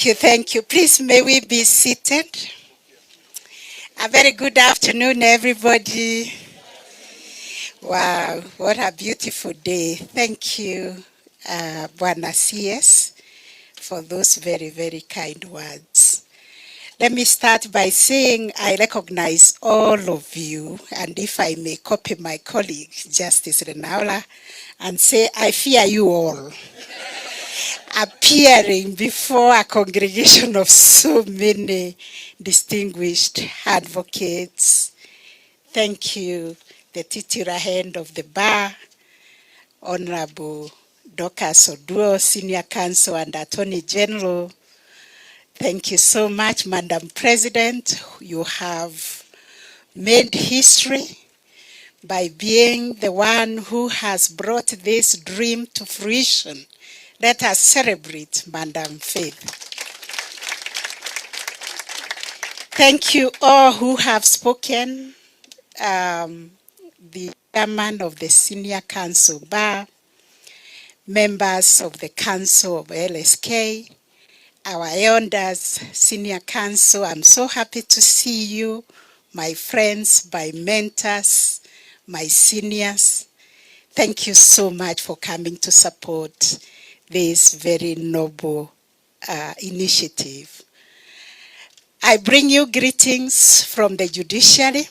Thank you. Please, may we be seated? A very good afternoon, everybody. Wow, what a beautiful day. Thank you, Bwana CS, for those very, very kind words. Let me start by saying I recognize all of you, and if I may copy my colleague, Justice Renaula, and say, I fear you all. Appearing before a congregation of so many distinguished advocates. Thank you, the titular hand of the bar, Honorable Dorcas Oduor, Senior Counsel and Attorney General. Thank you so much, Madam President. You have made history by being the one who has brought this dream to fruition. Let us celebrate, Madam Faith. Thank you all who have spoken. The chairman of the Senior Council Bar, members of the Council of LSK, our elders, Senior Council. I'm so happy to see you, my friends, my mentors, my seniors. Thank you so much for coming to support this very noble initiative. I bring you greetings from the Judiciary.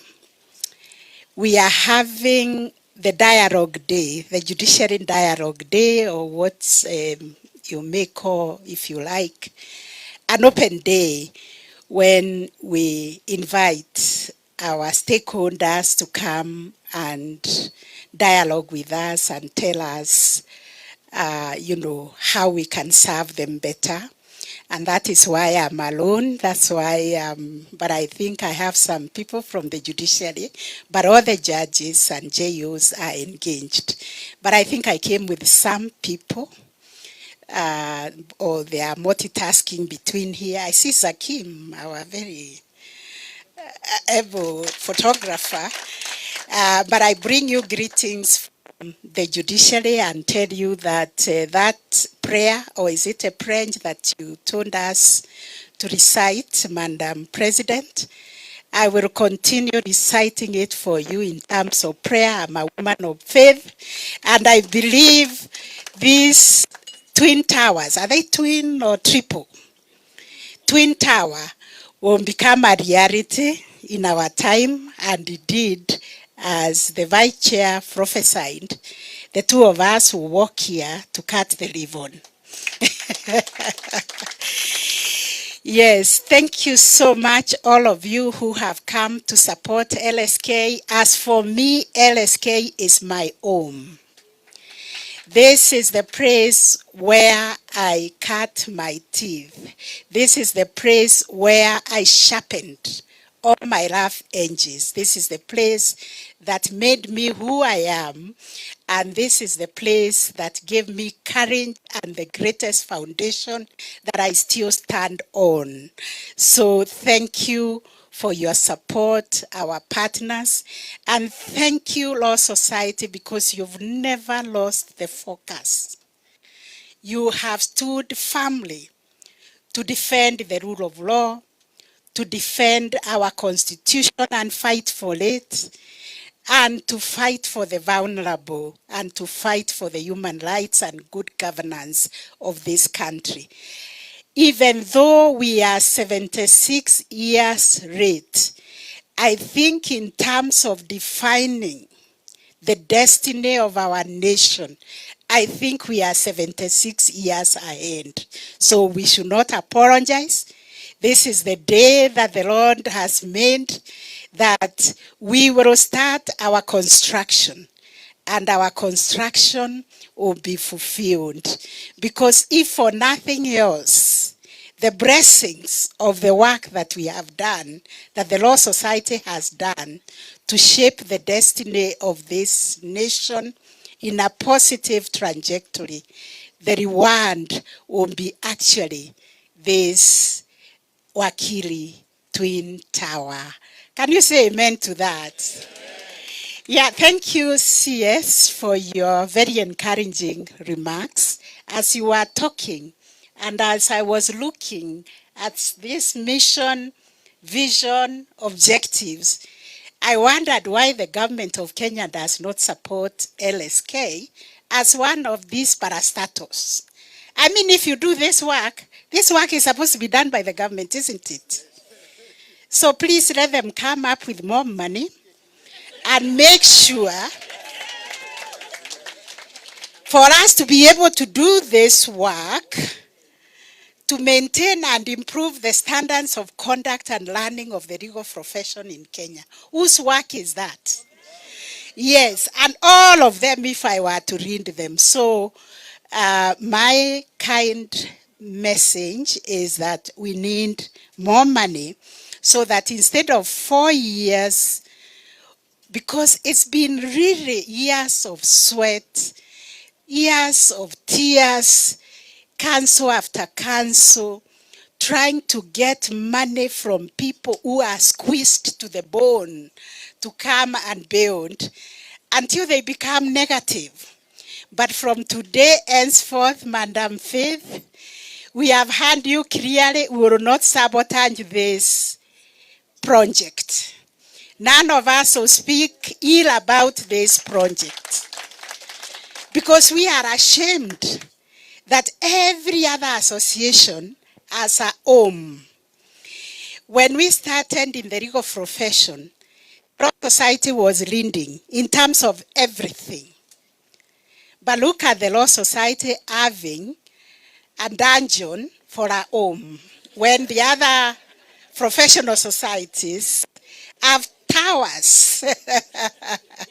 We are having the Dialogue Day, the Judiciary Dialogue Day, or what you may call, if you like, an open day when we invite our stakeholders to come and dialogue with us and tell us how we can serve them better. And that is why I'm alone. That's why, but I think I have some people from the Judiciary, but all the judges and JOs are engaged. But I think I came with some people, or they are multitasking between here. I see Zakim, our very able photographer. But I bring you greetings from the Judiciary and tell you that that prayer, or is it a prayer that you told us to recite, Madam President? I will continue reciting it for you in terms of prayer. I'm a woman of faith, and I believe these twin towers, are they twin or triple? Twin tower will become a reality in our time, and indeed, as the Vice Chair prophesied, the two of us will walk here to cut the ribbon. Yes, thank you so much, all of you who have come to support LSK. As for me, LSK is my home. This is the place where I cut my teeth. This is the place where I sharpened all my rough edges. This is the place that made me who I am. And this is the place that gave me courage and the greatest foundation that I still stand on. So thank you for your support, our partners. And thank you, Law Society, because you've never lost the focus. You have stood firmly to defend the rule of law, to defend our Constitution and fight for it, and to fight for the vulnerable, and to fight for the human rights and good governance of this country. Even though we are 76 years late, I think in terms of defining the destiny of our nation, I think we are 76 years ahead. So we should not apologize. This is the day that the Lord has made, that we will start our construction, and our construction will be fulfilled. Because if for nothing else, the blessings of the work that we have done, that the Law Society has done to shape the destiny of this nation in a positive trajectory, the reward will be actually this Wakili Twin Tower. Can you say amen to that? Yeah, thank you, CS, for your very encouraging remarks. As you were talking, And as I was looking at this mission, vision, objectives, I wondered why the government of Kenya does not support LSK as one of these parastatals. I mean, if you do this work is supposed to be done by the government, isn't it? So please let them come up with more money and make sure for us to be able to do this work, to maintain and improve the standards of conduct and learning of the legal profession in Kenya. Whose work is that? Yes, and all of them if I were to read them. So my kind message is that we need more money so that instead of 4 years, because it's been really years of sweat, years of tears, council after council, trying to get money from people who are squeezed to the bone to come and build until they become negative. But from today henceforth, Madam Faith, we have heard you clearly. We will not sabotage this project. None of us will speak ill about this project because we are ashamed that every other association has a home. When we started in the legal profession, Law Society was leading in terms of everything. But look at the Law Society having a dungeon for a home, when the other professional societies have towers.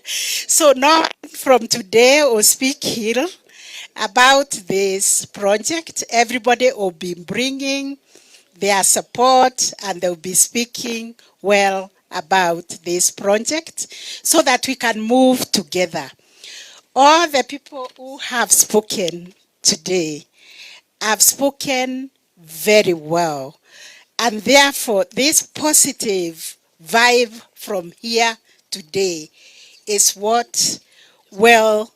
So now from today we'll speak here about this project. Everybody will be bringing their support and they'll be speaking well about this project so that we can move together. All the people who have spoken today have spoken very well. And therefore, this positive vibe from here today is what will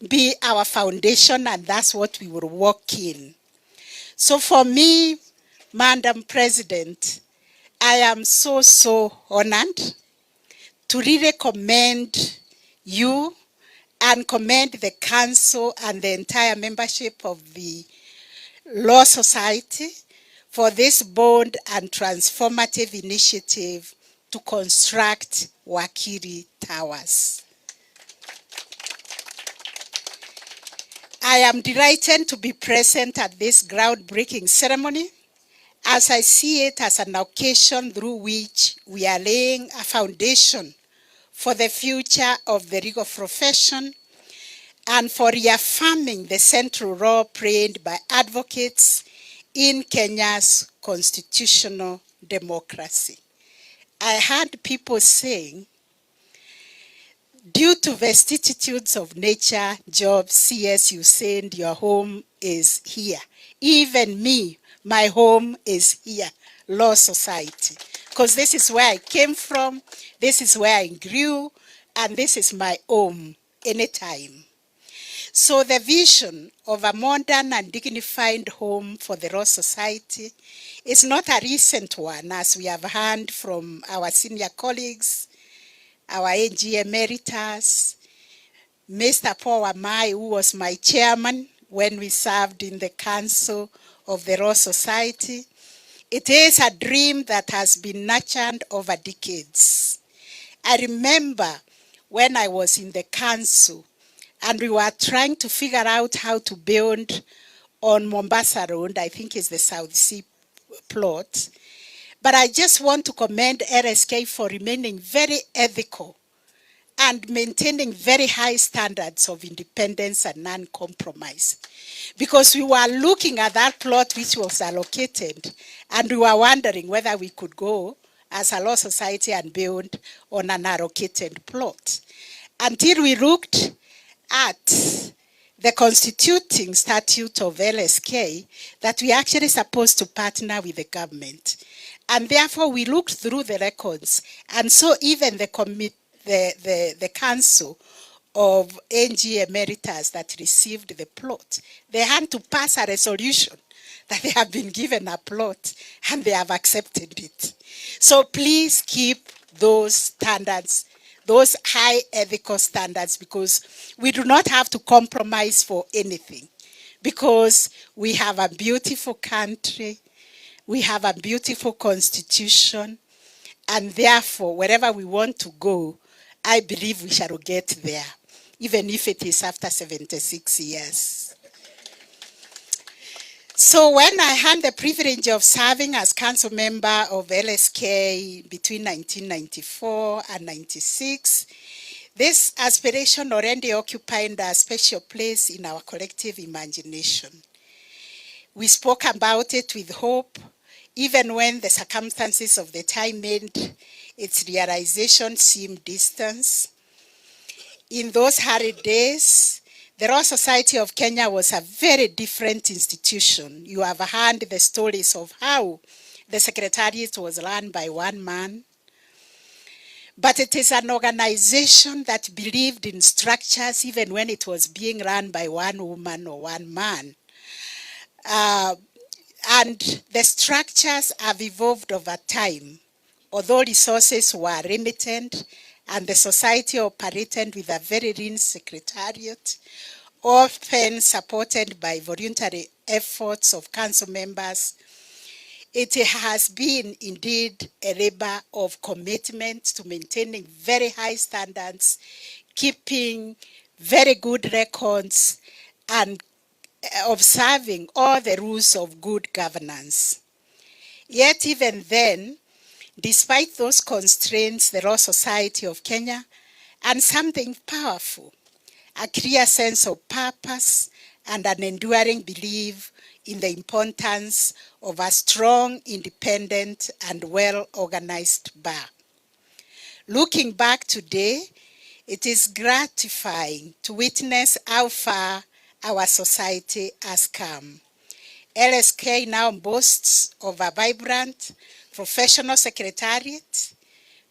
be our foundation, and that's what we will work in. So for me, Madam President, I am so honored to really commend you and commend the council and the entire membership of the Law Society for this bold and transformative initiative to construct Wakiri Towers. I am delighted to be present at this groundbreaking ceremony, as I see it as an occasion through which we are laying a foundation for the future of the legal profession and for reaffirming the central role played by advocates in Kenya's constitutional democracy. I heard people saying, due to vicissitudes of nature, jobs, CS, you said your home is here. Even me, my home is here, Law Society. Because this is where I came from, this is where I grew, and this is my home anytime. So the vision of a modern and dignified home for the Law Society is not a recent one, as we have heard from our senior colleagues, our AG Emeritus, Mr. Paul Amai, who was my chairman when we served in the Council of the Law Society. It is a dream that has been nurtured over decades. I remember when I was in the council and we were trying to figure out how to build on Mombasa Road, I think it's the South Sea plot. But I just want to commend LSK for remaining very ethical and maintaining very high standards of independence and non-compromise. Because we were looking at that plot which was allocated, and we were wondering whether we could go as a law society and build on an allocated plot. Until we looked at the constituting statute of LSK, that we actually supposed to partner with the government. And therefore we looked through the records, and so even the council of NG Emeritus that received the plot, they had to pass a resolution that they have been given a plot and they have accepted it. So please keep those standards, those high ethical standards, because we do not have to compromise for anything, because we have a beautiful country, we have a beautiful constitution, and therefore, wherever we want to go, I believe we shall get there, even if it is after 76 years. So when I had the privilege of serving as council member of LSK between 1994 and 96, this aspiration already occupied a special place in our collective imagination. We spoke about it with hope, even when the circumstances of the time made its realization seem distant. In those hurried days, the Royal Society of Kenya was a very different institution. You have heard the stories of how the Secretariat was run by one man. But it is an organization that believed in structures even when it was being run by one woman or one man. And the structures have evolved over time. Although resources were limited and the society operated with a very lean secretariat, often supported by voluntary efforts of council members, it has been indeed a labor of commitment to maintaining very high standards, keeping very good records, and observing all the rules of good governance. Yet even then, despite those constraints, the Royal Society of Kenya, and something powerful, a clear sense of purpose and an enduring belief in the importance of a strong, independent, and well-organized bar. Looking back today, it is gratifying to witness how far our society has come. LSK now boasts of a vibrant professional secretariat,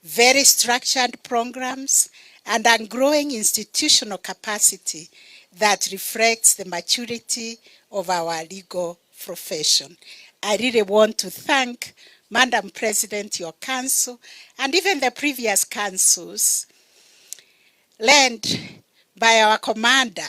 very structured programs, and a growing institutional capacity that reflects the maturity of our legal profession. I really want to thank Madam President, your council, and even the previous councils, led by our commander,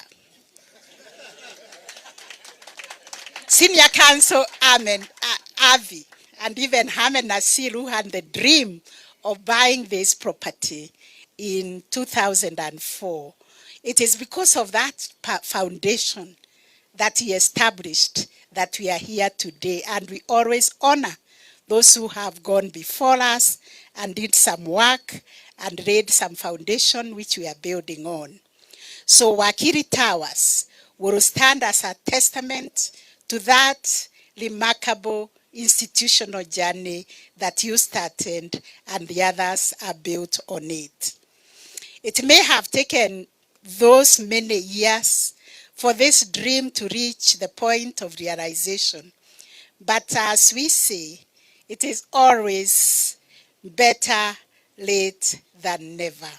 Senior Counsel Avi, and even Herman Nasir, who had the dream of buying this property in 2004. It is because of that foundation that he established that we are here today, and we always honor those who have gone before us and did some work and laid some foundation which we are building on. So Wakiri Towers will stand as a testament to that remarkable institutional journey that you started and the others are built on it. It may have taken those many years for this dream to reach the point of realization, but as we say, it is always better late than never.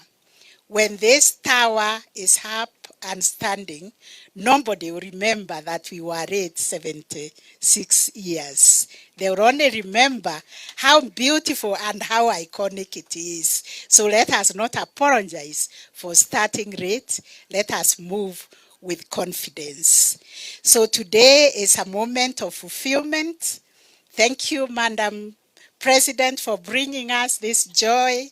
When this tower is up and standing, nobody will remember that we were late 76 years. They will only remember how beautiful and how iconic it is. So let us not apologize for starting late. Let us move with confidence. So today is a moment of fulfillment. Thank you, Madam President, for bringing us this joy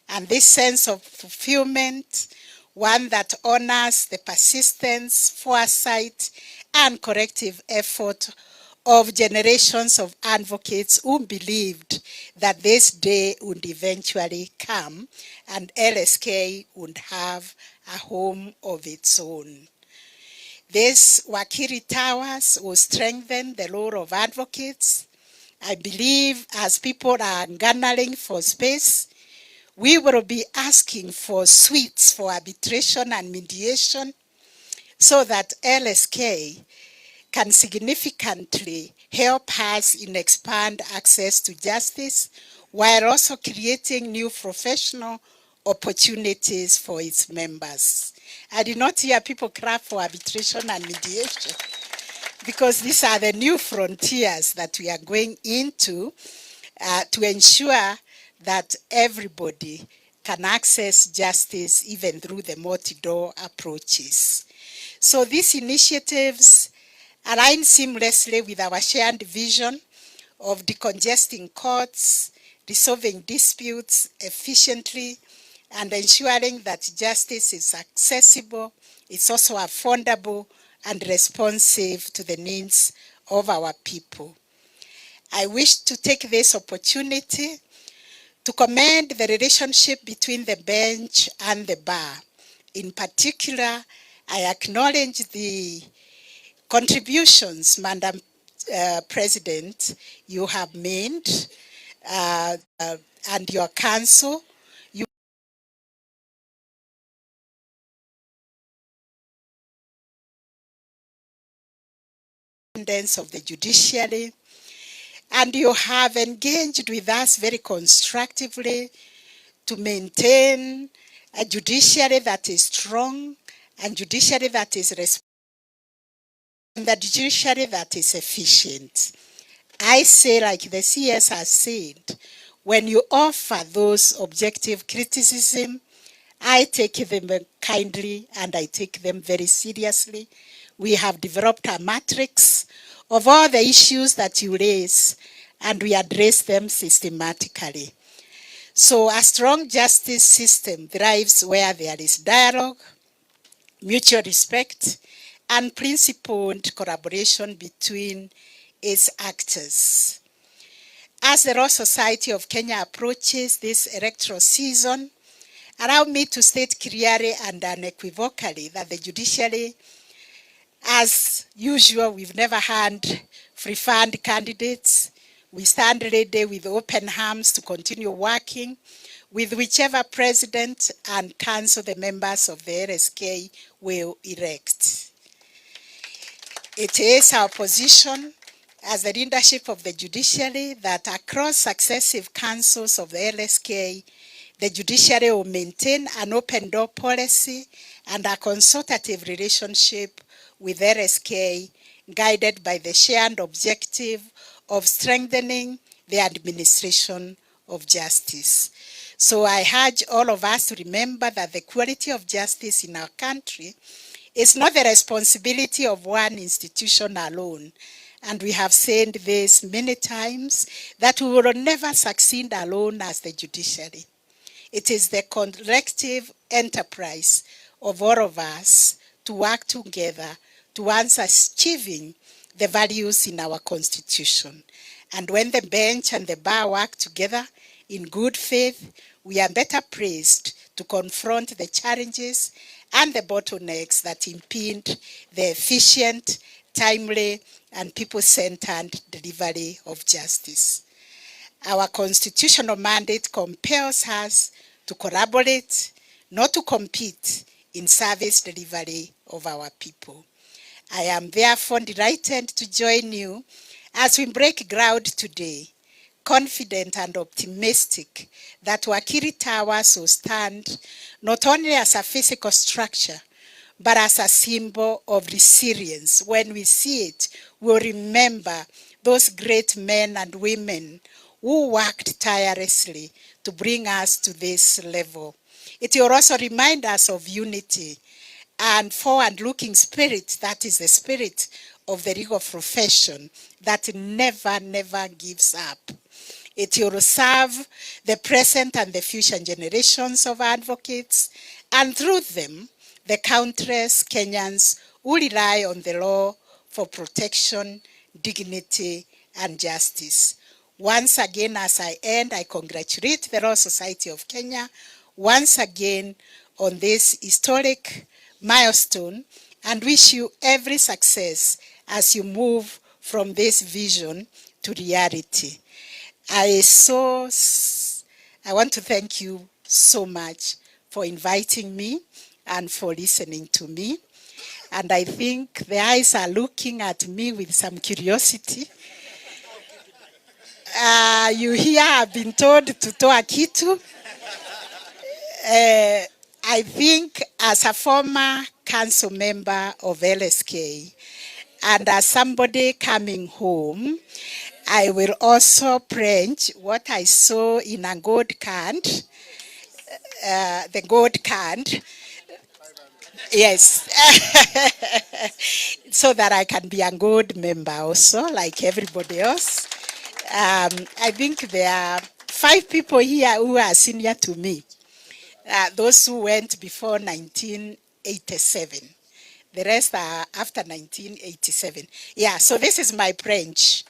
and this sense of fulfillment, one that honors the persistence, foresight, and corrective effort of generations of advocates who believed that this day would eventually come and LSK would have a home of its own. This Wakiri Towers will strengthen the role of advocates. I believe as people are garnering for space, we will be asking for suites for arbitration and mediation so that LSK can significantly help us in expand access to justice while also creating new professional opportunities for its members. I did not hear people clap for arbitration and mediation. because these are the new frontiers that we are going into to ensure that everybody can access justice even through the multi-door approaches. So these initiatives align seamlessly with our shared vision of decongesting courts, resolving disputes efficiently, and ensuring that justice is accessible, it's also affordable, and responsive to the needs of our people. I wish to take this opportunity to commend the relationship between the bench and the bar. In particular, I acknowledge the contributions, Madam President, you have made, and your council. Of the judiciary, and you have engaged with us very constructively to maintain a judiciary that is strong, and judiciary that is responsible, and the judiciary that is efficient. I say, like the CS has said, when you offer those objective criticism, I take them kindly and I take them very seriously. We have developed a matrix of all the issues that you raise, and we address them systematically. So a strong justice system thrives where there is dialogue, mutual respect, and principled collaboration between its actors. As the Law Society of Kenya approaches this electoral season, allow me to state clearly and unequivocally that the judiciary, as usual, we've never had free-fund candidates. We stand ready with open arms to continue working with whichever president and council the members of the LSK will elect. It is our position as the leadership of the judiciary that across successive councils of the LSK, the judiciary will maintain an open door policy and a consultative relationship with LSK, guided by the shared objective of strengthening the administration of justice. So I urge all of us to remember that the quality of justice in our country is not the responsibility of one institution alone. And we have said this many times, that we will never succeed alone as the judiciary. It is the collective enterprise of all of us to work together towards achieving the values in our constitution. And when the bench and the bar work together in good faith, we are better placed to confront the challenges and the bottlenecks that impede the efficient, timely, and people-centered delivery of justice. Our constitutional mandate compels us to collaborate, not to compete in service delivery of our people. I am therefore delighted to join you as we break ground today, confident and optimistic that Wakiri Towers will stand not only as a physical structure, but as a symbol of resilience. When we see it, we'll remember those great men and women who worked tirelessly to bring us to this level. It will also remind us of unity and forward-looking spirit, that is the spirit of the legal profession that never, never gives up. It will serve the present and the future generations of advocates, and through them, the countless Kenyans who rely on the law for protection, dignity, and justice. Once again, as I end, I congratulate the Law Society of Kenya once again on this historic milestone and wish you every success as you move from this vision to reality. I want to thank you so much for inviting me and for listening to me. And I think the eyes are looking at me with some curiosity. You here have been told to toa kitu. I think as a former council member of LSK, And as somebody coming home, I will also print what I saw in a gold card, the gold card. Yes. So that I can be a good member also, like everybody else. I think there are 5 people here who are senior to me. Those who went before 1987. The rest are after 1987. Yeah, so this is my branch.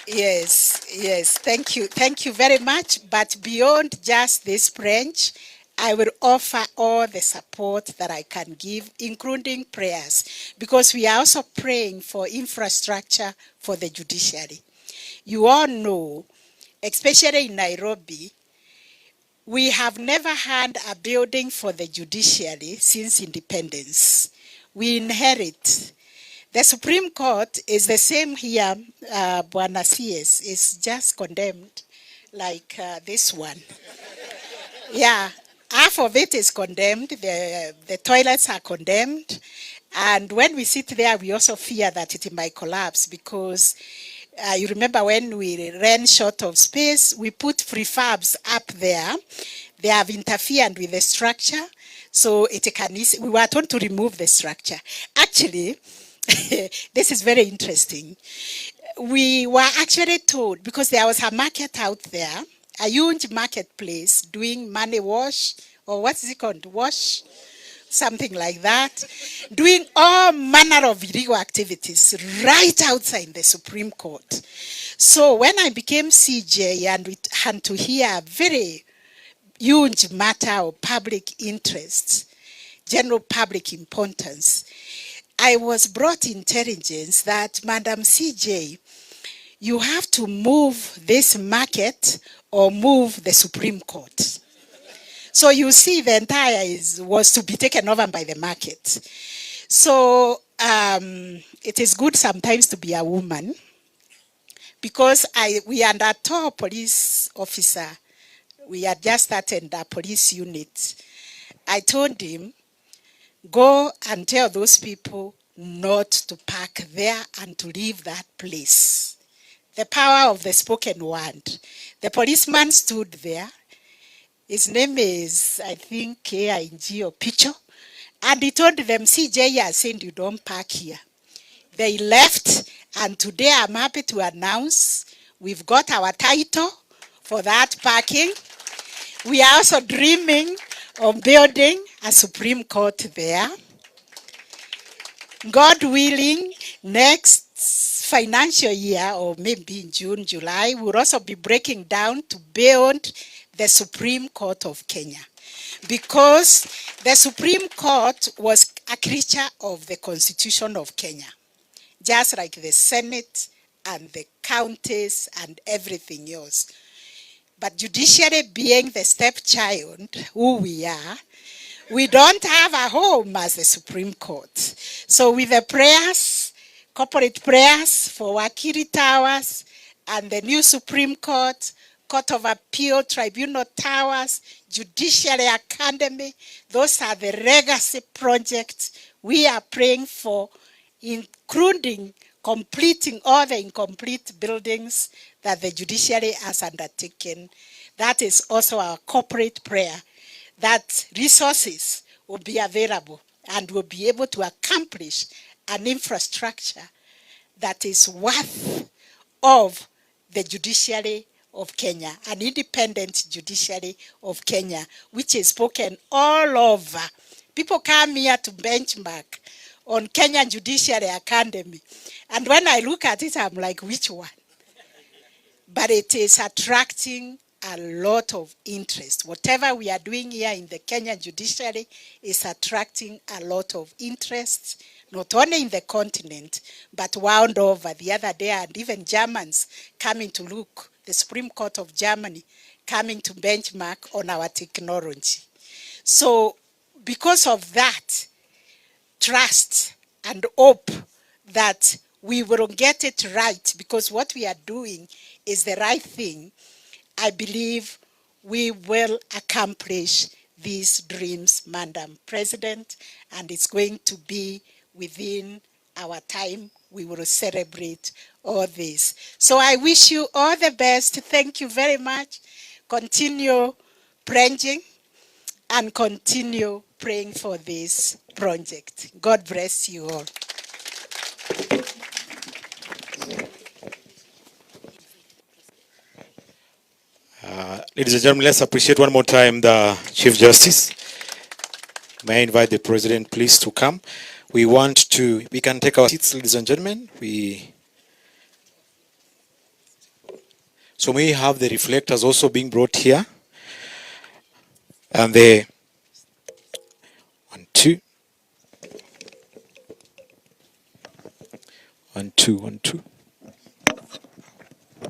Yes, yes. Thank you. Thank you very much. But beyond just this branch, I will offer all the support that I can give, including prayers, because we are also praying for infrastructure for the judiciary. You all know, especially in Nairobi, we have never had a building for the judiciary since independence. We inherit. The Supreme Court is the same here, Bwana CS, is just condemned like this one. Yeah, half of it is condemned, the toilets are condemned, and when we sit there, we also fear that it might collapse because you remember when we ran short of space, we put prefabs up there. They have interfered with the structure, so it can we were told to remove the structure. Actually, this is very interesting. We were actually told, because there was a market out there, a huge marketplace doing money wash, or what's it called, wash? Something like that, doing all manner of illegal activities right outside the Supreme Court. So when I became CJ and we had to hear a very huge matter of public interest, general public importance, I was brought intelligence that, Madam CJ, you have to move this market or move the Supreme Court. So you see, the entire was to be taken over by the market. So it is good sometimes to be a woman, because we are a top police officer. We had just started a police unit. I told him, go and tell those people not to park there and to leave that place. The power of the spoken word. The policeman stood there. His name is, I think, KING or Picho. And he told them, CJ has said you don't park here. They left, and today I'm happy to announce we've got our title for that parking. We are also dreaming of building a Supreme Court there. God willing, next financial year, or maybe in June, July, we'll also be breaking down to build the Supreme Court of Kenya. Because the Supreme Court was a creature of the Constitution of Kenya, just like the Senate and the counties and everything else. But judiciary being the stepchild, who we are, we don't have a home as the Supreme Court. So with the prayers, corporate prayers for Wakiri Towers and the new Supreme Court, Court of Appeal, Tribunal Towers, Judiciary Academy, those are the legacy projects we are praying for, including completing all the incomplete buildings that the judiciary has undertaken. That is also our corporate prayer, that resources will be available and will be able to accomplish an infrastructure that is worth of the judiciary of Kenya, an independent judiciary of Kenya, which is spoken all over. People come here to benchmark on Kenya Judiciary Academy. And when I look at it, I'm like, which one? But it is attracting a lot of interest. Whatever we are doing here in the Kenya judiciary is attracting a lot of interest, not only in the continent, but world over. The other day, and even Germans coming to look, the Supreme Court of Germany coming to benchmark on our technology. So because of that, trust and hope that we will get it right, because what we are doing is the right thing, I believe we will accomplish these dreams, Madam President, and it's going to be within our time, we will celebrate all this. So I wish you all the best. Thank you very much. Continue praying and continue praying for this project. God bless you all. Ladies and gentlemen, let's appreciate one more time the Chief Justice. May I invite the President, please, to come. We can take our seats, ladies and gentlemen. So we have the reflectors also being brought here. And the 1, 2. 1, 2, 1, 2.